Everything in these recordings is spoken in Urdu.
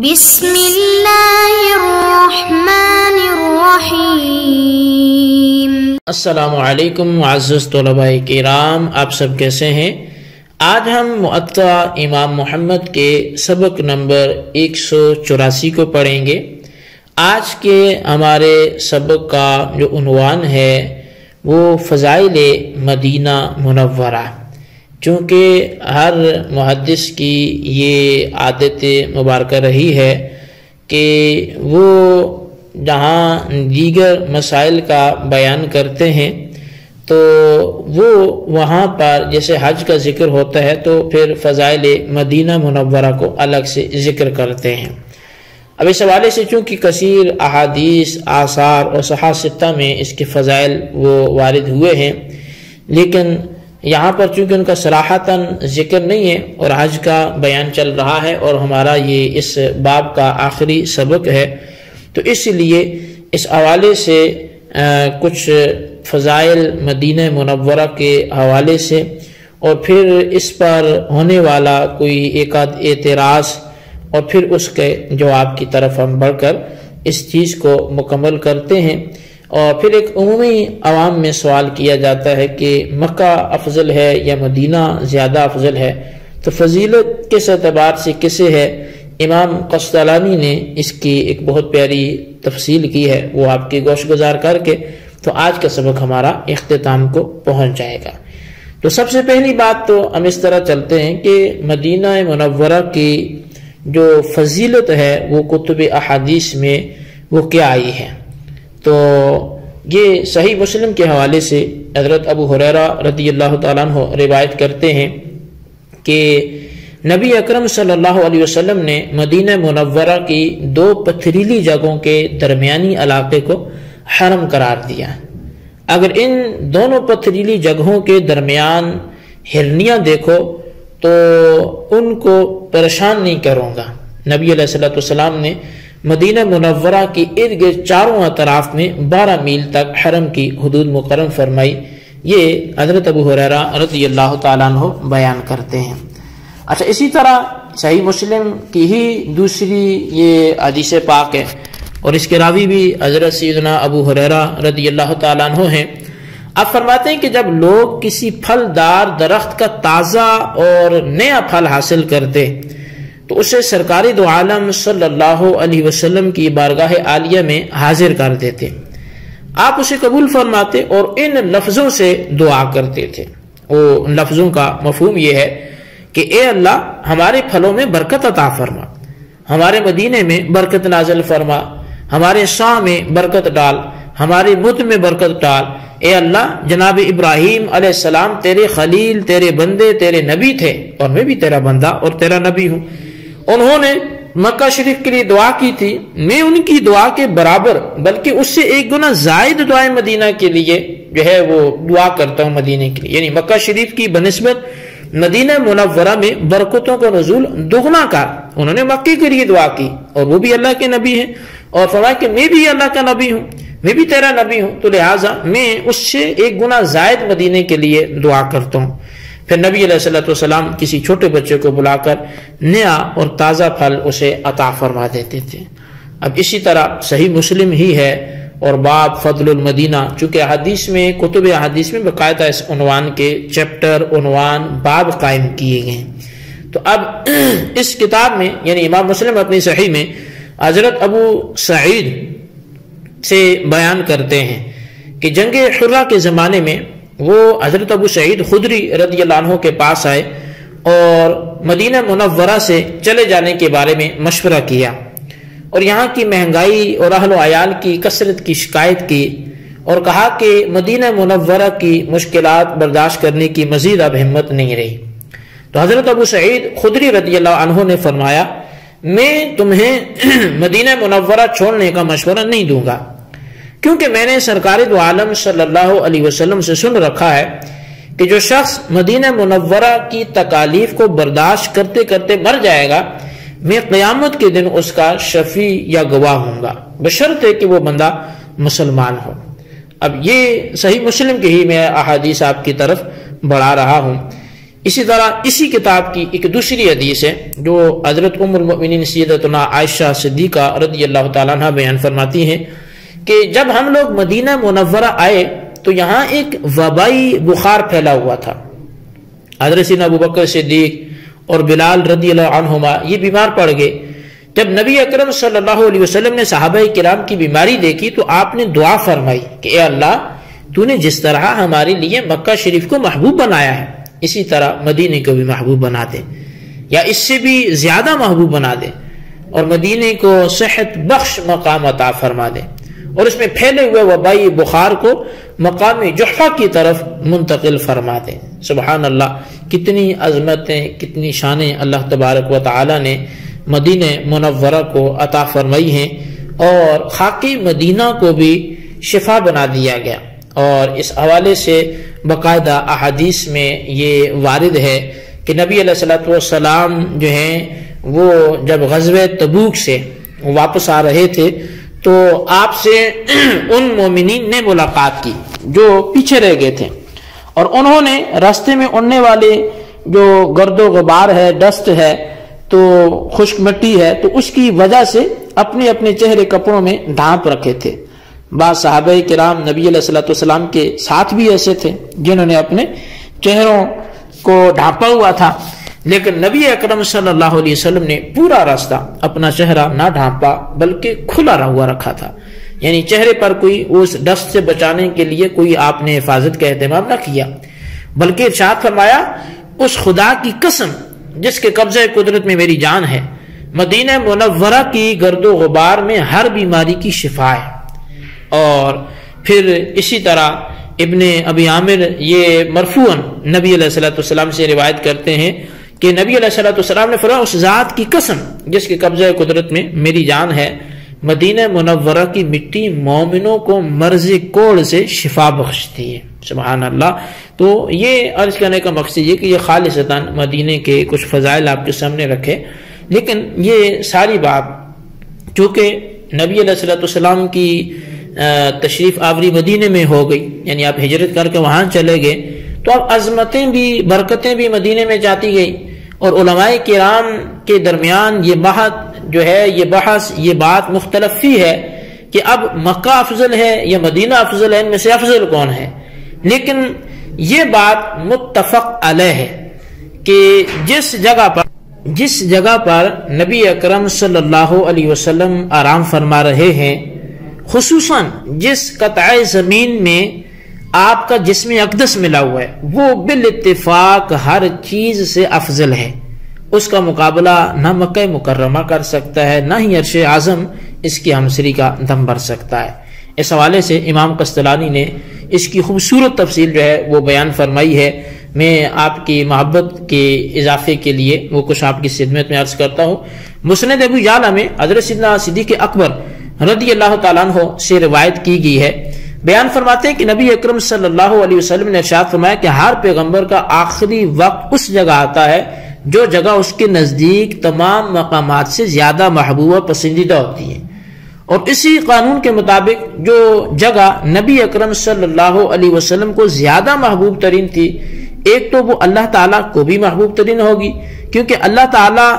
بسم اللہ الرحمن الرحیم۔ السلام علیکم معزز طلباء کرام، آپ سب کیسے ہیں؟ آج ہم معطا امام محمد کے سبق نمبر 184 کو پڑھیں گے۔ آج کے ہمارے سبق کا جو عنوان ہے وہ فضائل مدینہ منورہ، چونکہ ہر محدث کی یہ عادت مبارکہ رہی ہے کہ وہ جہاں دیگر مسائل کا بیان کرتے ہیں تو وہ وہاں پر جیسے حج کا ذکر ہوتا ہے تو پھر فضائل مدینہ منورہ کو الگ سے ذکر کرتے ہیں۔ اب اس حوالے سے چونکہ کثیر احادیث، آثار اور صحاح ستہ میں اس کے فضائل وہ وارد ہوئے ہیں، لیکن یہاں پر چونکہ ان کا صراحتاً ذکر نہیں ہے اور حج کا بیان چل رہا ہے اور ہمارا یہ اس باب کا آخری سبق ہے، تو اس لیے اس حوالے سے کچھ فضائل مدینہ منورہ کے حوالے سے اور پھر اس پر ہونے والا کوئی ایک آدھ اعتراض اور پھر اس کے جواب کی طرف ہم بڑھ کر اس چیز کو مکمل کرتے ہیں۔ اور پھر ایک عمومی عوام میں سوال کیا جاتا ہے کہ مکہ افضل ہے یا مدینہ زیادہ افضل ہے، تو فضیلت کس اعتبار سے کسے ہے؟ امام قسطلانی نے اس کی ایک بہت پیاری تفصیل کی ہے، وہ آپ کی گوش گزار کر کے تو آج کا سبق ہمارا اختتام کو پہنچ جائے گا۔ تو سب سے پہلی بات تو ہم اس طرح چلتے ہیں کہ مدینہ منورہ کی جو فضیلت ہے وہ کتب احادیث میں وہ کیا آئی ہے؟ تو یہ صحیح مسلم کے حوالے سے حضرت ابو ہریرہ رضی اللہ تعالیٰ عنہ روایت کرتے ہیں کہ نبی اکرم صلی اللہ علیہ وسلم نے مدینہ منورہ کی دو پتھریلی جگہوں کے درمیانی علاقے کو حرم قرار دیا۔ اگر ان دونوں پتھریلی جگہوں کے درمیان ہرنیاں دیکھو تو ان کو پریشان نہیں کروں گا۔ نبی علیہ السلام نے مدینہ منورہ کی ارد گرد چاروں اطراف میں 12 میل تک حرم کی حدود مقرر فرمائی، یہ حضرت ابو ہریرہ رضی اللہ تعالیٰ عنہ بیان کرتے ہیں۔ اچھا، اسی طرح صحیح مسلم کی ہی دوسری یہ حدیث پاک ہے اور اس کے راوی بھی حضرت سیدنا ابو ہریرہ رضی اللہ تعالیٰ عنہ ہیں۔ آپ فرماتے ہیں کہ جب لوگ کسی پھلدار درخت کا تازہ اور نیا پھل حاصل کرتے تو اسے سرکار دو عالم صلی اللہ علیہ وسلم کی بارگاہ عالیہ میں حاضر کر دیتے، آپ اسے قبول فرماتے اور ان لفظوں سے دعا کرتے تھے۔ ان لفظوں کا مفہوم یہ ہے کہ اے اللہ، ہمارے پھلوں میں برکت عطا فرما، ہمارے مدینے میں برکت نازل فرما، ہمارے شاہ میں برکت ڈال، ہمارے مد میں برکت ڈال۔ اے اللہ، جناب ابراہیم علیہ السلام تیرے خلیل، تیرے بندے، تیرے نبی تھے اور میں بھی تیرا بندہ اور تیرا نبی ہوں۔ انہوں نے مکہ شریف کے لیے دعا کی تھی، میں ان کی دعا کے برابر بلکہ اس سے 1 گنا زائد دعائیں مدینہ کے لیے جو ہے وہ دعا کرتا ہوں مدینہ کے لیے، یعنی مکہ شریف کی بنسبت مدینہ منورہ میں برکتوں کا نزول دگنا کا۔ انہوں نے مکے کے لیے دعا کی اور وہ بھی اللہ کے نبی ہیں اور فرمایا کہ میں بھی اللہ کا نبی ہوں، میں بھی تیرا نبی ہوں، تو لہٰذا میں اس سے 1 گنا زائد مدینہ کے لیے دعا کرتا ہوں۔ پھر نبی علیہ السلام کسی چھوٹے بچے کو بلا کر نیا اور تازہ پھل اسے عطا فرما دیتے تھے۔ اب اسی طرح صحیح مسلم ہی ہے اور باب فضل المدینہ، چونکہ حدیث میں کتب حدیث میں باقاعدہ اس عنوان کے چیپٹر، عنوان، باب قائم کیے گئے ہیں۔ تو اب اس کتاب میں یعنی امام مسلم اپنی صحیح میں حضرت ابو سعید سے بیان کرتے ہیں کہ جنگ حرہ کے زمانے میں وہ حضرت ابو سعید خدری رضی اللہ عنہ کے پاس آئے اور مدینہ منورہ سے چلے جانے کے بارے میں مشورہ کیا اور یہاں کی مہنگائی اور اہل و عیال کی کثرت کی شکایت کی اور کہا کہ مدینہ منورہ کی مشکلات برداشت کرنے کی مزید اب ہمت نہیں رہی۔ تو حضرت ابو سعید خدری رضی اللہ عنہ نے فرمایا، میں تمہیں مدینہ منورہ چھوڑنے کا مشورہ نہیں دوں گا، کیونکہ میں نے سرکار دو عالم صلی اللہ علیہ وسلم سے سن رکھا ہے کہ جو شخص مدینہ منورہ کی تکالیف کو برداشت کرتے کرتے مر جائے گا، میں قیامت کے دن اس کا شفیع یا گواہ ہوں گا، بشرطے کہ وہ بندہ مسلمان ہو۔ اب یہ صحیح مسلم کے ہی میں احادیث آپ کی طرف بڑھا رہا ہوں۔ اسی طرح اسی کتاب کی ایک دوسری حدیث ہے جو حضرت ام المؤمنین سیدتنا عائشہ صدیقہ رضی اللہ تعالیٰ عنہ بیان فرماتی ہیں کہ جب ہم لوگ مدینہ منورہ آئے تو یہاں ایک وبائی بخار پھیلا ہوا تھا. حضرت سیدنا ابوبکر صدیق اور بلال رضی اللہ عنہما یہ بیمار پڑ گئے. جب نبی اکرم صلی اللہ علیہ وسلم نے صحابہ کرام کی بیماری دیکھی تو آپ نے دعا فرمائی کہ اے اللہ تو نے جس طرح ہمارے لیے مکہ شریف کو محبوب بنایا ہے اسی طرح مدینے کو بھی محبوب بنا دے یا اس سے بھی زیادہ محبوب بنا دے اور مدینے کو صحت بخش مقام عطا فرما دے اور اس میں پھیلے ہوئے وبائی بخار کو مقام جحفہ کی طرف منتقل فرما دے. سبحان اللہ، کتنی عظمتیں کتنی شانیں اللہ تبارک و تعالی نے مدینہ منورہ کو عطا فرمائی ہیں اور خاکی مدینہ کو بھی شفا بنا دیا گیا. اور اس حوالے سے باقاعدہ احادیث میں یہ وارد ہے کہ نبی علیہ الصلوۃ والسلام جو ہیں وہ جب غزوہ تبوک سے واپس آ رہے تھے تو آپ سے ان مومنین نے ملاقات کی جو پیچھے رہ گئے تھے اور انہوں نے راستے میں اڑنے والے جو گرد و غبار ہے، ڈسٹ ہے، تو خشک مٹی ہے، تو اس کی وجہ سے اپنے اپنے چہرے کپڑوں میں ڈھانپ رکھے تھے. بعض صحابہ کرام نبی علیہ الصلوۃ والسلام کے ساتھ بھی ایسے تھے جنہوں نے اپنے چہروں کو ڈھانپا ہوا تھا، لیکن نبی اکرم صلی اللہ علیہ وسلم نے پورا راستہ اپنا چہرہ نہ ڈھانپا بلکہ کھلا ہوا رکھا تھا. یعنی چہرے پر کوئی اس ڈسٹ سے بچانے کے لیے کوئی آپ نے حفاظت کا اہتمام نہ کیا، بلکہ ارشاد فرمایا اس خدا کی قسم جس کے قبضہ قدرت میں میری جان ہے، مدینہ منورہ کی گرد و غبار میں ہر بیماری کی شفا ہے. اور پھر اسی طرح ابن ابی عامر یہ مرفوعاً نبی علیہ الصلوۃ والسلام سے روایت کرتے ہیں کہ نبی علیہ الصلوۃ والسلام نے فرمایا اس ذات کی قسم جس کے قبضہ قدرت میں میری جان ہے، مدینہ منورہ کی مٹی مومنوں کو مرض کوڑ سے شفا بخشتی ہے. سبحان اللہ. تو یہ عرض کرنے کا مقصد یہ کہ یہ خالصتاً مدینے کے کچھ فضائل آپ کے سامنے رکھے، لیکن یہ ساری بات چونکہ نبی علیہ الصلوۃ والسلام کی تشریف آوری مدینے میں ہو گئی، یعنی آپ ہجرت کر کے وہاں چلے گئے تو اب عظمتیں بھی برکتیں بھی مدینے میں جاتی گئی اور علماء کرام کے درمیان یہ بحث جو ہے یہ بات مختلف ہی ہے کہ اب مکہ افضل ہے یا مدینہ افضل ہے، ان میں سے افضل کون ہے. لیکن یہ بات متفق علیہ ہے کہ جس جگہ پر نبی اکرم صلی اللہ علیہ وسلم آرام فرما رہے ہیں، خصوصاً جس قطع زمین میں آپ کا جسم اقدس ملا ہوا ہے، وہ بالاتفاق ہر چیز سے افضل ہے. اس کا مقابلہ نہ مکہ مکرمہ کر سکتا ہے، نہ ہی عرش اعظم اس کی ہمسری کا دم بھر سکتا ہے. اس حوالے سے امام قسطلانی نے اس کی خوبصورت تفصیل جو ہے وہ بیان فرمائی ہے. میں آپ کی محبت کے اضافے کے لیے وہ کچھ آپ کی خدمت میں عرض کرتا ہوں. مسند ابو یعلا میں حضرت سیدنا صدیق اکبر رضی اللہ تعالیٰ عنہ سے روایت کی گئی ہے. بیان فرماتے ہیں کہ نبی اکرم صلی اللہ علیہ وسلم نے ارشاد فرمایا کہ ہر پیغمبر کا آخری وقت اس جگہ آتا ہے جو جگہ اس کے نزدیک تمام مقامات سے زیادہ محبوبہ پسندیدہ ہوتی ہے، اور اسی قانون کے مطابق جو جگہ نبی اکرم صلی اللہ علیہ وسلم کو زیادہ محبوب ترین تھی، ایک تو وہ اللہ تعالیٰ کو بھی محبوب ترین ہوگی کیونکہ اللہ تعالیٰ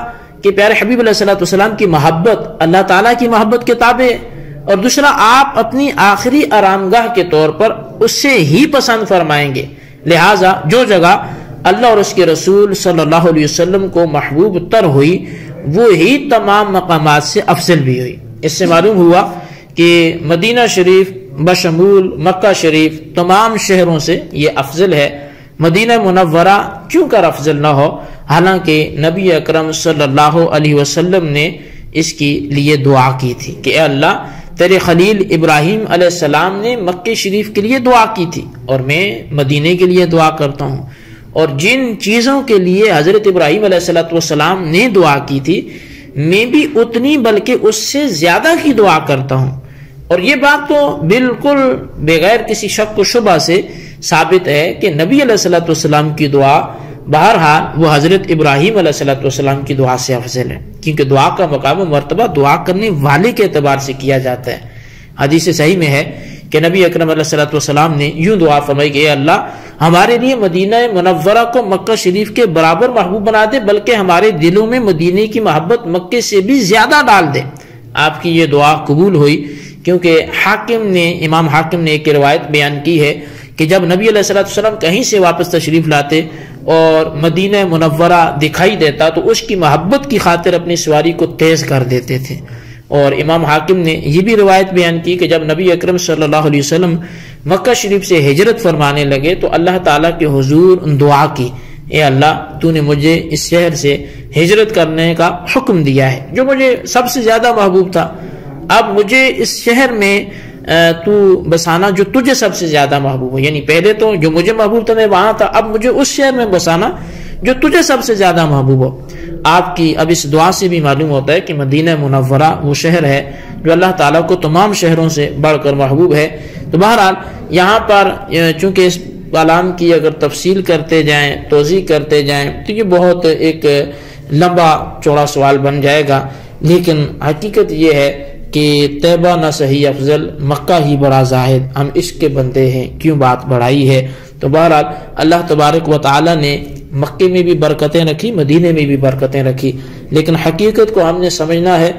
کے پیارے حبیب علیہ الصلوۃ والسلام کی محبت اللہ تعالیٰ کی محبت کے تابع، اور دوسرا آپ اپنی آخری آرامگاہ کے طور پر اس سے ہی پسند فرمائیں گے. لہٰذا جو جگہ اللہ اور اس کے رسول صلی اللہ علیہ وسلم کو محبوب تر ہوئی وہی تمام مقامات سے افضل بھی ہوئی. اس سے معلوم ہوا کہ مدینہ شریف بشمول مکہ شریف تمام شہروں سے یہ افضل ہے. مدینہ منورہ کیوں کر افضل نہ ہو، حالانکہ نبی اکرم صلی اللہ علیہ وسلم نے اس کی لیے دعا کی تھی کہ اے اللہ تیرے خلیل ابراہیم علیہ السلام نے مکہ شریف کے لیے دعا کی تھی اور میں مدینے کے لیے دعا کرتا ہوں، اور جن چیزوں کے لیے حضرت ابراہیم علیہ السلام نے دعا کی تھی میں بھی اتنی بلکہ اس سے زیادہ کی دعا کرتا ہوں. اور یہ بات تو بالکل بغیر کسی شک و شبہ سے ثابت ہے کہ نبی علیہ السلام کی دعا بہرحال وہ حضرت ابراہیم علیہ السلام کی دعا سے افضل ہے، کیونکہ دعا کا مقام و مرتبہ دعا کرنے والے کے اعتبار سے کیا جاتا ہے. حدیث صحیح میں ہے کہ نبی اکرم علیہ الصلوۃ والسلام نے یوں دعا فرمائی کہ اے اللہ ہمارے لیے مدینہ منورہ کو مکہ شریف کے برابر محبوب بنا دے، بلکہ ہمارے دلوں میں مدینے کی محبت مکے سے بھی زیادہ ڈال دے۔ آپ کی یہ دعا قبول ہوئی، کیونکہ امام حاکم نے ایک روایت بیان کی ہے کہ جب نبی علیہ الصلوۃ والسلام کہیں سے واپس تشریف لاتے اور مدینہ منورہ دکھائی دیتا تو اس کی محبت کی خاطر اپنی سواری کو تیز کر دیتے تھے۔ اور امام حاکم نے یہ بھی روایت بیان کی کہ جب نبی اکرم صلی اللہ علیہ وسلم مکہ شریف سے ہجرت فرمانے لگے تو اللہ تعالیٰ کے حضور دعا کی، اے اللہ تو نے مجھے اس شہر سے ہجرت کرنے کا حکم دیا ہے جو مجھے سب سے زیادہ محبوب تھا، اب مجھے اس شہر میں تو بسانا جو تجھے سب سے زیادہ محبوب ہے، یعنی پہلے تو جو مجھے محبوب تھا میں وہاں تھا، اب مجھے اس شہر میں بسانا جو تجھے سب سے زیادہ محبوب ہو۔ آپ کی اب اس دعا سے بھی معلوم ہوتا ہے کہ مدینہ منورہ وہ شہر ہے جو اللہ تعالیٰ کو تمام شہروں سے بڑھ کر محبوب ہے۔ تو بہرحال یہاں پر چونکہ اس کلام کی اگر تفصیل کرتے جائیں، توضیح کرتے جائیں تو یہ بہت ایک لمبا چوڑا سوال بن جائے گا، لیکن حقیقت یہ ہے کہ طیبہ نہ صحیح افضل، مکہ ہی بڑا زاہد، ہم عشق کے بندے ہیں کیوں بات بڑھائی ہے۔ تو بہرحال اللہ تبارک و تعالی نے مکے میں بھی برکتیں رکھی، مدینے میں بھی برکتیں رکھی، لیکن حقیقت کو ہم نے سمجھنا ہے۔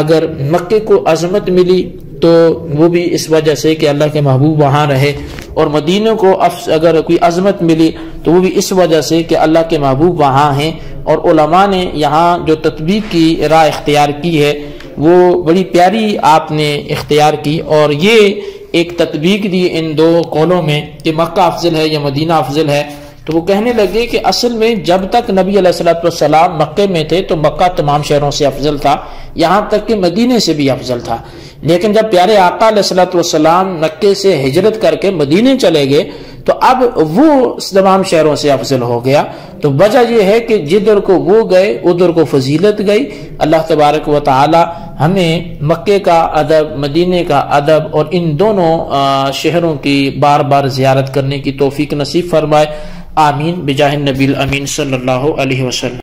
اگر مکے کو عظمت ملی تو وہ بھی اس وجہ سے کہ اللہ کے محبوب وہاں رہے، اور مدینے کو اگر کوئی عظمت ملی تو وہ بھی اس وجہ سے کہ اللہ کے محبوب وہاں ہیں، اور علماء نے یہاں جو تطبیق کی راہ اختیار کی ہے وہ بڑی پیاری آپ نے اختیار کی، اور یہ ایک تطبیق دی ان دو قولوں میں کہ مکہ افضل ہے یا مدینہ افضل ہے۔ تو وہ کہنے لگے کہ اصل میں جب تک نبی علیہ الصلوۃ والسلام مکے میں تھے تو مکہ تمام شہروں سے افضل تھا، یہاں تک کہ مدینے سے بھی افضل تھا، لیکن جب پیارے آقا علیہ الصلوۃ والسلام مکے سے ہجرت کر کے مدینے چلے گئے تو اب وہ تمام شہروں سے افضل ہو گیا۔ تو وجہ یہ ہے کہ جدھر کو وہ گئے ادھر کو فضیلت گئی۔ اللہ تبارک و تعالی ہمیں مکے کا ادب، مدینے کا ادب اور ان دونوں شہروں کی بار بار زیارت کرنے کی توفیق نصیب فرمائے، آمین بجاہ النبی الامین صلی اللہ علیہ وسلم۔